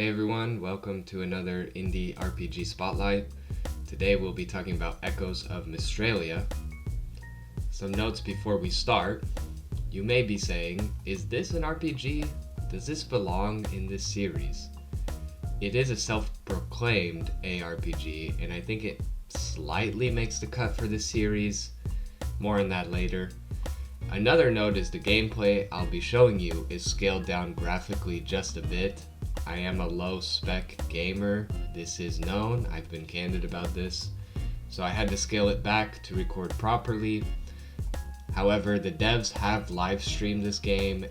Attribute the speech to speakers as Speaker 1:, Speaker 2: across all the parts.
Speaker 1: Hey everyone, welcome to another indie RPG Spotlight. Today we'll be talking about Echoes of Mystralia. Some notes before we start. You may be saying, is this an RPG? Does this belong in this series? It is a self-proclaimed ARPG, and I think it slightly makes the cut for this series. More on that later. Another note is the gameplay I'll be showing you is scaled down graphically just a bit. I am a low-spec gamer, this is known, I've been candid about this, so I had to scale it back to record properly. However, the devs have live streamed this game,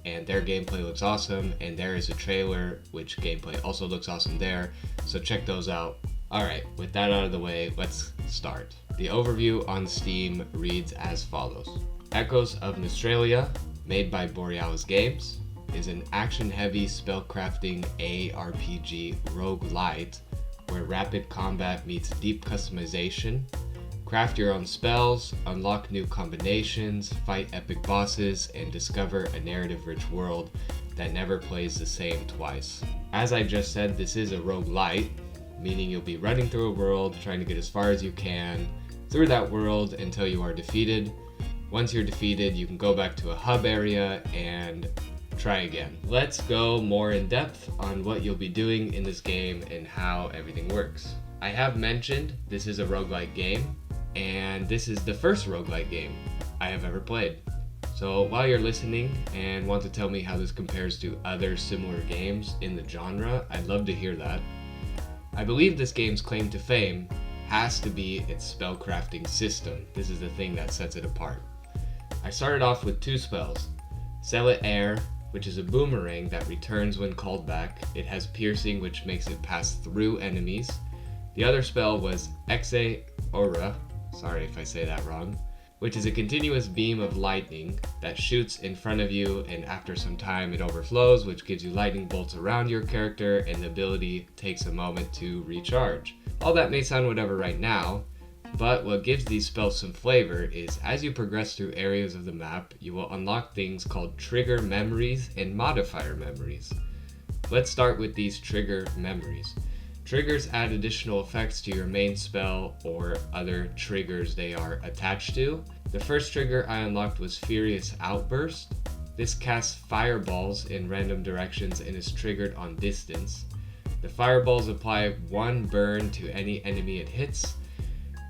Speaker 1: and their gameplay looks awesome, and there is a trailer which gameplay also looks awesome there, so check those out. Alright, with that out of the way, let's start. The overview on Steam reads as follows. Echoes of Mystralia, made by Borealis Games, is an action-heavy spellcrafting ARPG roguelite where rapid combat meets deep customization. Craft your own spells, unlock new combinations, fight epic bosses, and discover a narrative-rich world that never plays the same twice. As I just said, this is a roguelite, meaning you'll be running through a world, trying to get as far as you can through that world until you are defeated. Once you're defeated, you can go back to a hub area and try again. Let's go more in depth on what you'll be doing in this game and how everything works. I have mentioned this is a roguelite game, and this is the first roguelite game I have ever played. So while you're listening and want to tell me how this compares to other similar games in the genre, I'd love to hear that. I believe this game's claim to fame has to be its spellcrafting system. This is the thing that sets it apart. I started off with two spells. Zealot Air, which is a boomerang that returns when called back. It has piercing, which makes it pass through enemies. The other spell was Exe Aura, sorry if I say that wrong, which is a continuous beam of lightning that shoots in front of you, and after some time it overflows, which gives you lightning bolts around your character, and the ability takes a moment to recharge. All that may sound whatever right now, but what gives these spells some flavor is as you progress through areas of the map, you will unlock things called trigger memories and modifier memories. Let's start with these trigger memories. Triggers add additional effects to your main spell or other triggers they are attached to. The first trigger I unlocked was Furious Outburst. This casts fireballs in random directions and is triggered on distance. The fireballs apply one burn to any enemy it hits.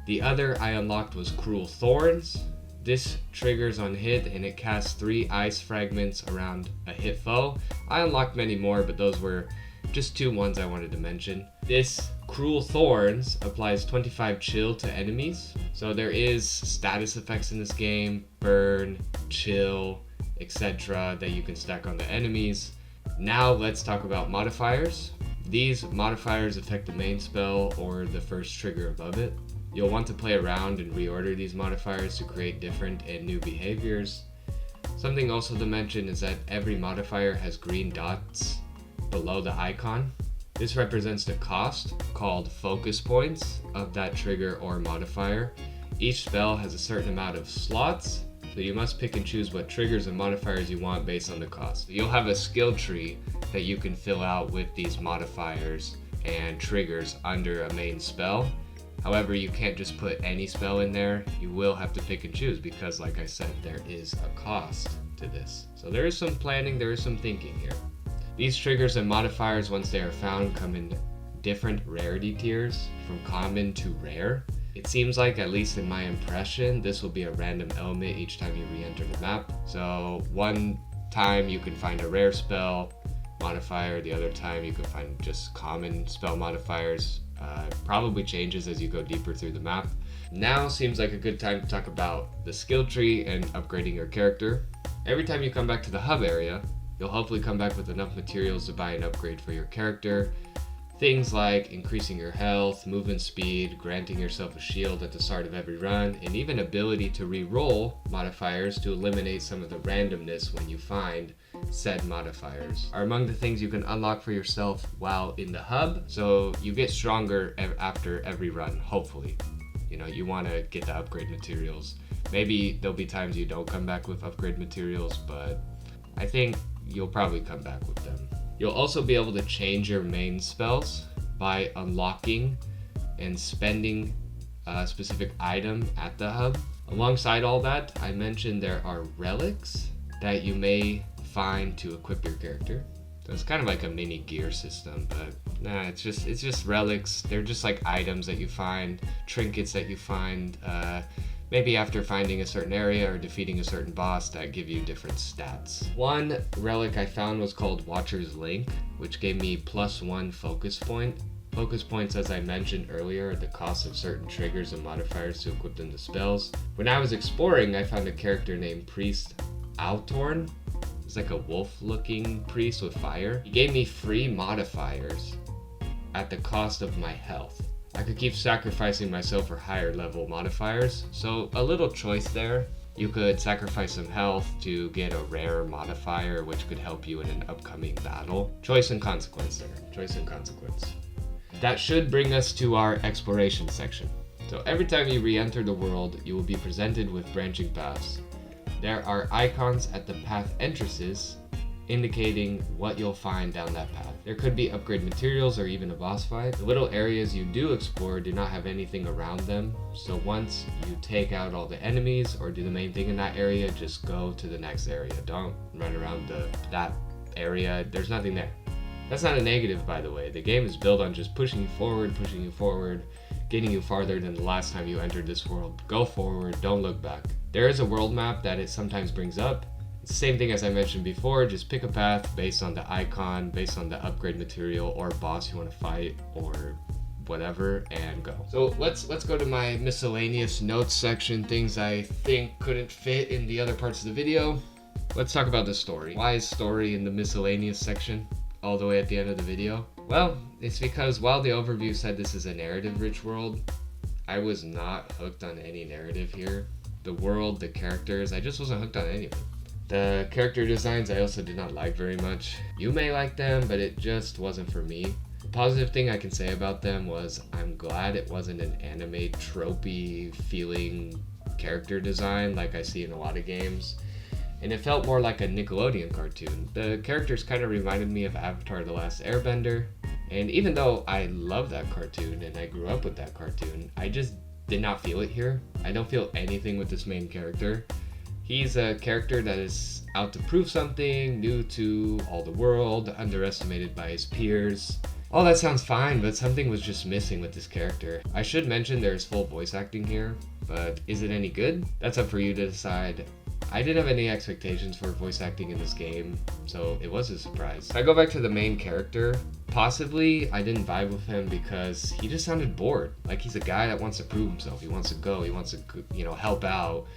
Speaker 1: The other I unlocked was Cruel Thorns. This triggers on hit and it casts 3 ice fragments around a hit foe. I unlocked many more, but those were just 2 ones I wanted to mention. This Cruel Thorns applies 25 chill to enemies. So there is status effects in this game, burn, chill, etc. that you can stack on the enemies. Now let's talk about modifiers. These modifiers affect the main spell or the first trigger above it. You'll want to play around and reorder these modifiers to create different and new behaviors. Something also to mention is that every modifier has green dots below the icon. This represents the cost, called focus points, of that trigger or modifier. Each spell has a certain amount of slots, so you must pick and choose what triggers and modifiers you want based on the cost. You'll have a skill tree that you can fill out with these modifiers and triggers under a main spell. However, you can't just put any spell in there. You will have to pick and choose because, like I said, there is a cost to this. So there is some planning, there is some thinking here. These triggers and modifiers, once they are found, come in different rarity tiers, from common to rare. It seems like, at least in my impression, this will be a random element each time you re-enter the map. So one time you can find a rare spell modifier, the other time you can find just common spell modifiers. Probably changes as you go deeper through the map. Now seems like a good time to talk about the skill tree and upgrading your character. Every time you come back to the hub area, you'll hopefully come back with enough materials to buy an upgrade for your character. Things like increasing your health, movement speed, granting yourself a shield at the start of every run, and even ability to re-roll modifiers to eliminate some of the randomness when you find said modifiers are among the things you can unlock for yourself while in the hub, so you get stronger after every run, hopefully. You know, you want to get the upgrade materials. Maybe there'll be times you don't come back with upgrade materials, but I think you'll probably come back with them. You'll also be able to change your main spells by unlocking and spending a specific item at the hub. Alongside all that, I mentioned there are relics that you may find to equip your character. So it's kind of like a mini gear system, but nah, it's just relics. They're just like items that you find, trinkets that you find, maybe after finding a certain area or defeating a certain boss that give you different stats. One relic I found was called Watcher's Link, which gave me +1 focus point. Focus points, as I mentioned earlier, are the cost of certain triggers and modifiers to equip them to spells. When I was exploring, I found a character named Priest Altorn. It's like a wolf-looking priest with fire. He gave me free modifiers at the cost of my health. I could keep sacrificing myself for higher level modifiers, so a little choice there. You could sacrifice some health to get a rare modifier which could help you in an upcoming battle. Choice and consequence there. Choice and consequence. That should bring us to our exploration section. So every time you re-enter the world, you will be presented with branching paths. There are icons at the path entrances indicating what you'll find down that path. There could be upgrade materials or even a boss fight. The little areas you do explore do not have anything around them, so once you take out all the enemies or do the main thing in that area, just go to the next area. Don't run around that area. There's nothing there. That's not a negative, by the way. The game is built on just pushing you forward, getting you farther than the last time you entered this world. Go forward, don't look back. There is a world map that it sometimes brings up. It's the same thing as I mentioned before, just pick a path based on the icon, based on the upgrade material or boss you want to fight or whatever, and go. So let's go to my miscellaneous notes section, things I think couldn't fit in the other parts of the video. Let's talk about the story. Why is story in the miscellaneous section all the way at the end of the video? Well, it's because while the overview said this is a narrative-rich world, I was not hooked on any narrative here. The world, the characters, I just wasn't hooked on any of it. The character designs I also did not like very much. You may like them, but it just wasn't for me. The positive thing I can say about them was I'm glad it wasn't an anime tropey feeling character design like I see in a lot of games. And it felt more like a Nickelodeon cartoon. The characters kind of reminded me of Avatar: The Last Airbender. And even though I love that cartoon and I grew up with that cartoon, I just did not feel it here. I don't feel anything with this main character. He's a character that is out to prove something, new to all the world, underestimated by his peers. All that sounds fine, but something was just missing with this character. I should mention there's full voice acting here, but is it any good? That's up for you to decide. I didn't have any expectations for voice acting in this game, so it was a surprise. If I go back to the main character, possibly I didn't vibe with him because he just sounded bored. Like he's a guy that wants to prove himself. He wants to go, he wants to, help out,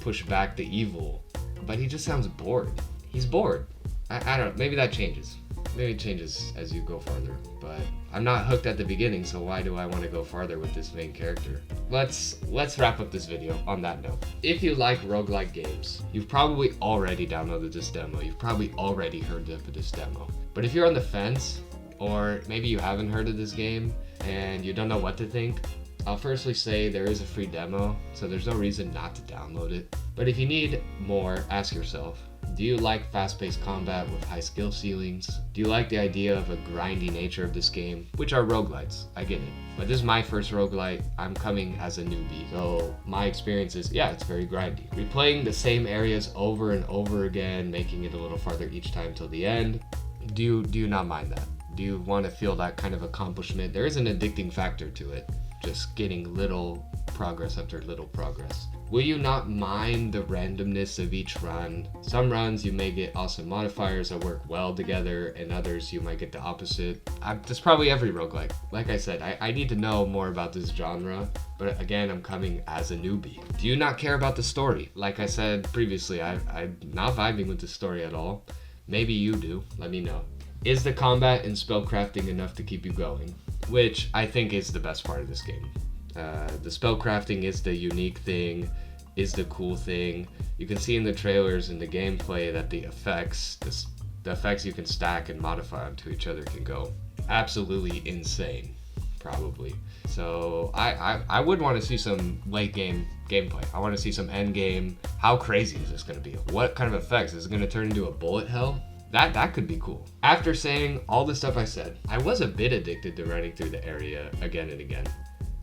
Speaker 1: push back the evil. But he just sounds bored. He's bored. I don't know, maybe that changes. Maybe it changes as you go farther, but I'm not hooked at the beginning, so why do I want to go farther with this main character? Let's wrap up this video on that note. If you like roguelike games, you've probably already downloaded this demo. You've probably already heard of this demo. But if you're on the fence, or maybe you haven't heard of this game and you don't know what to think, I'll firstly say there is a free demo, so there's no reason not to download it. But if you need more, ask yourself, do you like fast-paced combat with high skill ceilings? Do you like the idea of a grindy nature of this game? Which are roguelites, I get it. But this is my first roguelite, I'm coming as a newbie. So my experience is, yeah, it's very grindy. Replaying the same areas over and over again, making it a little farther each time till the end. Do you not mind that? Do you want to feel that kind of accomplishment? There is an addicting factor to it. Just getting little progress after little progress. Will you not mind the randomness of each run? Some runs you may get awesome modifiers that work well together, and others you might get the opposite. That's probably every roguelike. Like I said, I need to know more about this genre, but again, I'm coming as a newbie. Do you not care about the story? Like I said previously, I'm not vibing with the story at all. Maybe you do, let me know. Is the combat and spellcrafting enough to keep you going? Which I think is the best part of this game. The spellcrafting is the unique thing, is the cool thing. You can see in the trailers and the gameplay that the effects you can stack and modify onto each other can go absolutely insane, probably. So I would want to see some late game gameplay. I want to see some end game. How crazy is this going to be? What kind of effects? Is it going to turn into a bullet hell? That could be cool. After saying all the stuff I said, I was a bit addicted to running through the area again and again.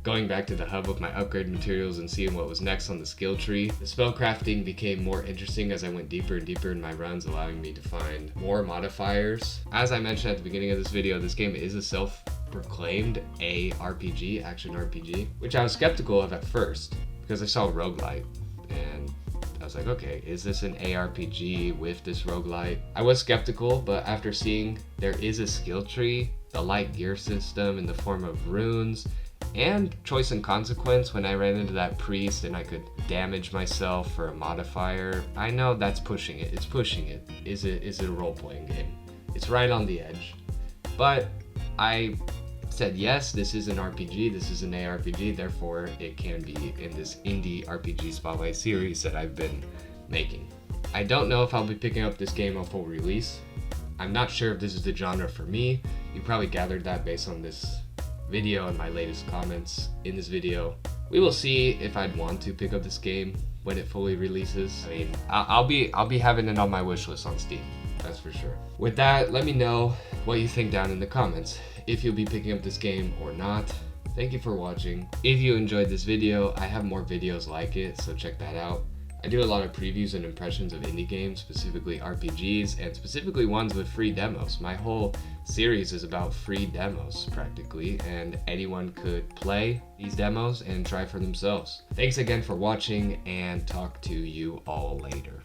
Speaker 1: Going back to the hub with my upgrade materials and seeing what was next on the skill tree. The spellcrafting became more interesting as I went deeper and deeper in my runs, allowing me to find more modifiers. As I mentioned at the beginning of this video, this game is a self-proclaimed ARPG, action RPG, which I was skeptical of at first because I saw roguelite and I was like, okay, is this an ARPG with this roguelite? I was skeptical, but after seeing there is a skill tree, the light gear system in the form of runes, and choice and consequence when I ran into that priest and I could damage myself for a modifier. I know that's pushing it. It's pushing it. Is it a role-playing game? It's right on the edge. But I said, yes, this is an RPG, this is an ARPG, therefore it can be in this indie RPG Spotlight series that I've been making. I don't know if I'll be picking up this game on full release. I'm not sure if this is the genre for me. You probably gathered that based on this video and my latest comments in this video. We will see if I'd want to pick up this game when it fully releases. I mean, I'll be having it on my wish list on Steam, that's for sure. With that, let me know what you think down in the comments, if you'll be picking up this game or not. Thank you for watching. If you enjoyed this video, I have more videos like it, so check that out. I do a lot of previews and impressions of indie games, specifically RPGs, and specifically ones with free demos. My whole series is about free demos, practically, and anyone could play these demos and try for themselves. Thanks again for watching, and talk to you all later.